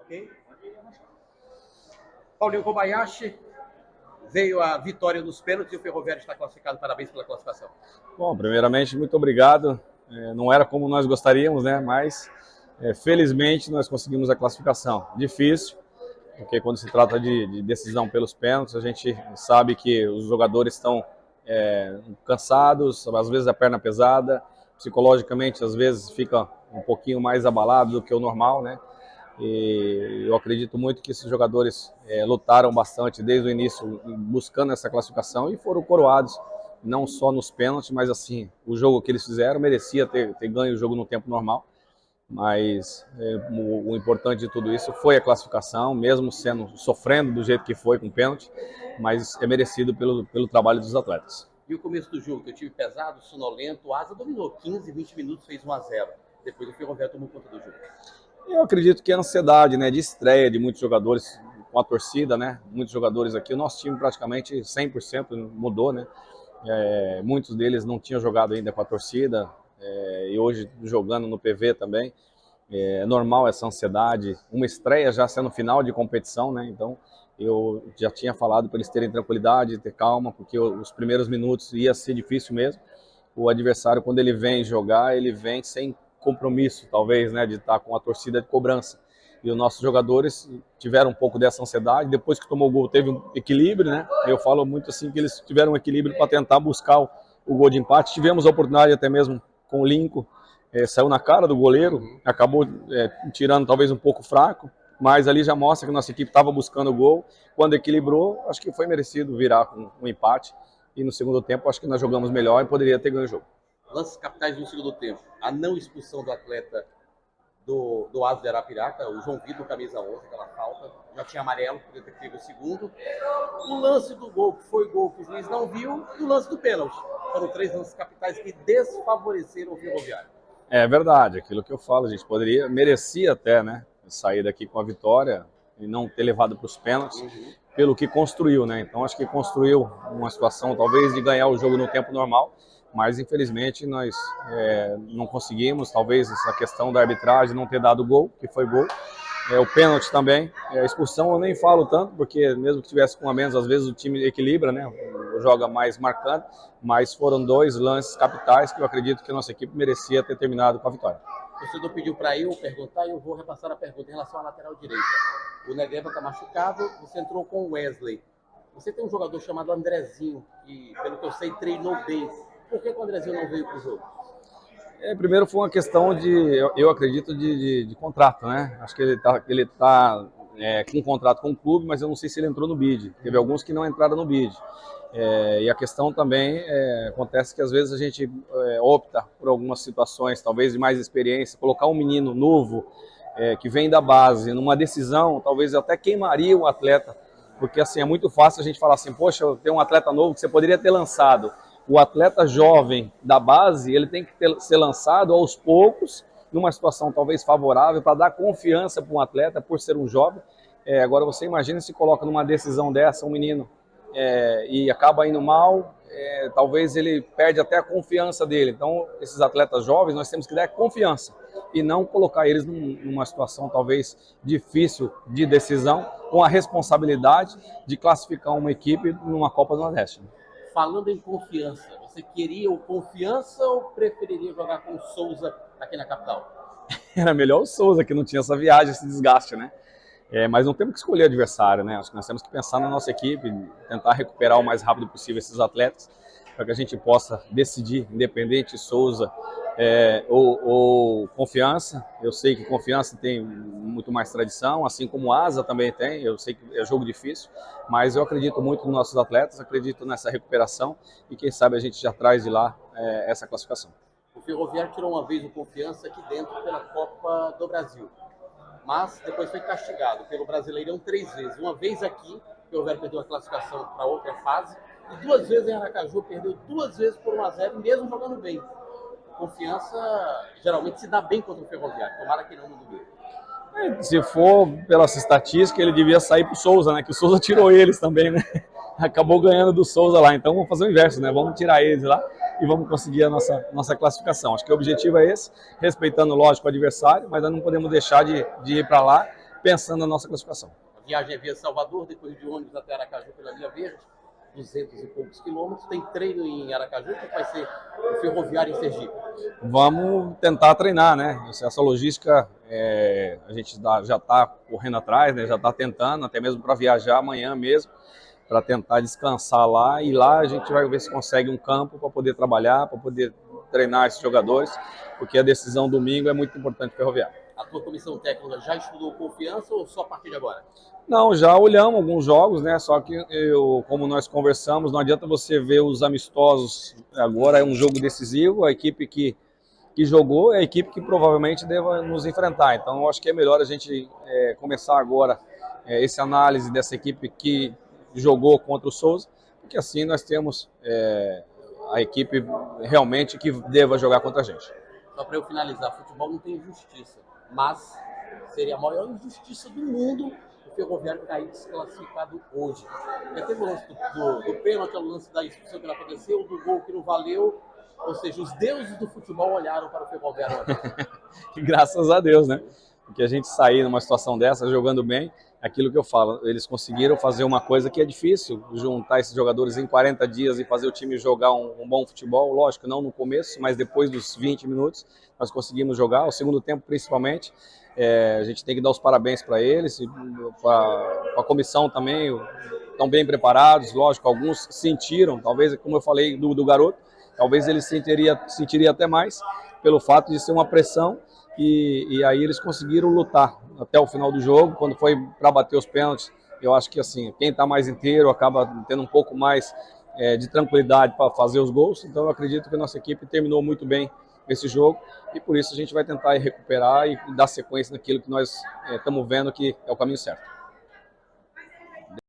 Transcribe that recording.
Ok. Paulinho Kobayashi, veio a vitória nos pênaltis e o Ferroviário está classificado. Parabéns pela classificação. Bom, primeiramente, muito obrigado. Não era como nós gostaríamos, né? Mas felizmente nós conseguimos a classificação. Difícil, porque quando se trata de decisão pelos pênaltis, a gente sabe que os jogadores estão cansados, às vezes a perna pesada, psicologicamente às vezes fica um pouquinho mais abalado do que o normal, né? E eu acredito muito que esses jogadores lutaram bastante desde o início buscando essa classificação e foram coroados não só nos pênaltis, mas assim, o jogo que eles fizeram merecia ter ganho o jogo no tempo normal, mas o importante de tudo isso foi a classificação, mesmo sofrendo do jeito que foi com pênalti, mas é merecido pelo trabalho dos atletas. E o começo do jogo, que eu tive pesado, sonolento, o Asa dominou 15, 20 minutos, fez 1-0. Depois o Ferroviário tomou conta do jogo. Eu acredito que a ansiedade, né, de estreia de muitos jogadores com a torcida, né, muitos jogadores aqui, o nosso time praticamente 100% mudou, né, muitos deles não tinham jogado ainda com a torcida, e hoje jogando no PV também, é normal essa ansiedade, uma estreia já sendo final de competição, né, então eu já tinha falado para eles terem tranquilidade, ter calma, porque os primeiros minutos ia ser difícil mesmo. O adversário, quando ele vem jogar, ele vem sem compromisso, talvez, né, de estar com a torcida de cobrança. E os nossos jogadores tiveram um pouco dessa ansiedade. Depois que tomou o gol, teve um equilíbrio, né? Eu falo muito assim que eles tiveram um equilíbrio para tentar buscar o gol de empate. Tivemos a oportunidade até mesmo com o Lincoln, saiu na cara do goleiro, acabou tirando talvez um pouco fraco, mas ali já mostra que a nossa equipe estava buscando o gol. Quando equilibrou, acho que foi merecido virar com um empate. E no segundo tempo, acho que nós jogamos melhor e poderia ter ganho o jogo. Lances capitais no segundo tempo. A não expulsão do atleta do Asa de Arapiraca, o João Vitor, camisa 11, aquela falta. Já tinha amarelo, poderia ter pego o segundo. O lance do gol, que foi gol que o juiz não viu, e o lance do pênalti. Foram 3 lances capitais que desfavoreceram o Ferroviário. É verdade, aquilo que eu falo, a gente merecia até, né, sair daqui com a vitória e não ter levado para os pênaltis, pelo que construiu, né? Então acho que construiu uma situação talvez de ganhar o jogo no tempo normal, mas infelizmente nós não conseguimos, talvez essa questão da arbitragem não ter dado gol, que foi gol. O pênalti também, a expulsão eu nem falo tanto, porque mesmo que tivesse com a menos, às vezes o time equilibra, né? Joga mais marcando, mas foram 2 lances capitais que eu acredito que a nossa equipe merecia ter terminado com a vitória. O torcedor pediu para eu perguntar e eu vou repassar a pergunta em relação à lateral direita. O Negueba está machucado, você entrou com o Wesley. Você tem um jogador chamado Andrezinho, que, pelo que eu sei, treinou bem. Por que o Andrezinho não veio para o jogo? Primeiro foi uma questão eu acredito, de contrato, né? Acho que ele tá com um contrato com o clube, mas eu não sei se ele entrou no bid. Teve alguns que não entraram no bid. E a questão também acontece que às vezes a gente opta por algumas situações, talvez de mais experiência, colocar um menino novo que vem da base numa decisão, talvez até queimaria o atleta, porque assim é muito fácil a gente falar assim, poxa, tem um atleta novo que você poderia ter lançado. O atleta jovem da base, ele tem que ser lançado aos poucos, numa situação talvez favorável, para dar confiança para um atleta, por ser um jovem. Agora você imagina se coloca numa decisão dessa um menino e acaba indo mal, talvez ele perde até a confiança dele. Então, esses atletas jovens, nós temos que dar confiança e não colocar eles numa situação talvez difícil de decisão, com a responsabilidade de classificar uma equipe numa Copa do Nordeste. Falando em confiança, você queria o Confiança ou preferiria jogar com o Souza aqui na capital? Era melhor o Souza, que não tinha essa viagem, esse desgaste, né? Mas não temos que escolher adversário, né? Acho que nós temos que pensar na nossa equipe, tentar recuperar o mais rápido possível esses atletas, para que a gente possa decidir, independente Souza ou Confiança. Eu sei que Confiança tem muito mais tradição, assim como Asa também tem. Eu sei que é jogo difícil, mas eu acredito muito nos nossos atletas, acredito nessa recuperação e quem sabe a gente já traz de lá essa classificação. O Ferroviário tirou uma vez o Confiança aqui dentro pela Copa do Brasil, mas depois foi castigado pelo Brasileirão 3 vezes. Uma vez aqui, o Ferroviário perdeu a classificação para outra fase, e 2 vezes em Aracaju, perdeu 2 vezes por 1-0, mesmo jogando bem. Confiança geralmente se dá bem contra o Ferroviário, tomara que não no domingo. Se for pelas estatísticas, ele devia sair pro Souza, né? Que o Souza tirou eles também, né? Acabou ganhando do Souza lá. Então vamos fazer o inverso, né? Vamos tirar eles lá e vamos conseguir a nossa classificação. Acho que o objetivo é esse, respeitando, lógico, o adversário, mas nós não podemos deixar de ir para lá pensando na nossa classificação. A viagem é via Salvador, depois de ônibus até Aracaju pela Linha Verde, 200 e poucos quilômetros. Tem treino em Aracaju, que vai ser o Ferroviário em Sergipe. Vamos tentar treinar, né? Essa logística a gente já está correndo atrás, né? Já está tentando, até mesmo para viajar amanhã mesmo, para tentar descansar lá, e lá a gente vai ver se consegue um campo para poder trabalhar, para poder treinar esses jogadores, porque a decisão domingo é muito importante para o Ferroviário. A tua comissão técnica já estudou Confiança ou só a partir de agora? Não, já olhamos alguns jogos, né? Só que como nós conversamos, não adianta você ver os amistosos. Agora é um jogo decisivo, a equipe que jogou é a equipe que provavelmente deva nos enfrentar. Então, eu acho que é melhor a gente começar agora essa análise dessa equipe que jogou contra o Souza, porque assim nós temos a equipe realmente que deva jogar contra a gente. Só para eu finalizar, futebol não tem justiça, mas seria a maior injustiça do mundo o Ferroviário cair desclassificado hoje. Já teve o lance do pênalti, o lance da expulsão que não aconteceu, do gol que não valeu. Ou seja, os deuses do futebol olharam para o Ferroviário. Graças a Deus, né? Porque a gente sair numa situação dessa, jogando bem, aquilo que eu falo, eles conseguiram fazer uma coisa que é difícil, juntar esses jogadores em 40 dias e fazer o time jogar um bom futebol. Lógico, não no começo, mas depois dos 20 minutos nós conseguimos jogar, o segundo tempo principalmente. A gente tem que dar os parabéns para eles, para a comissão também, estão bem preparados. Lógico, alguns sentiram, talvez, como eu falei do garoto, talvez ele sentiria até mais pelo fato de ser uma pressão, e aí eles conseguiram lutar até o final do jogo. Quando foi para bater os pênaltis, eu acho que assim, quem está mais inteiro acaba tendo um pouco mais de tranquilidade para fazer os gols. Então eu acredito que a nossa equipe terminou muito bem esse jogo, e por isso a gente vai tentar recuperar e dar sequência naquilo que nós estamos vendo que é o caminho certo.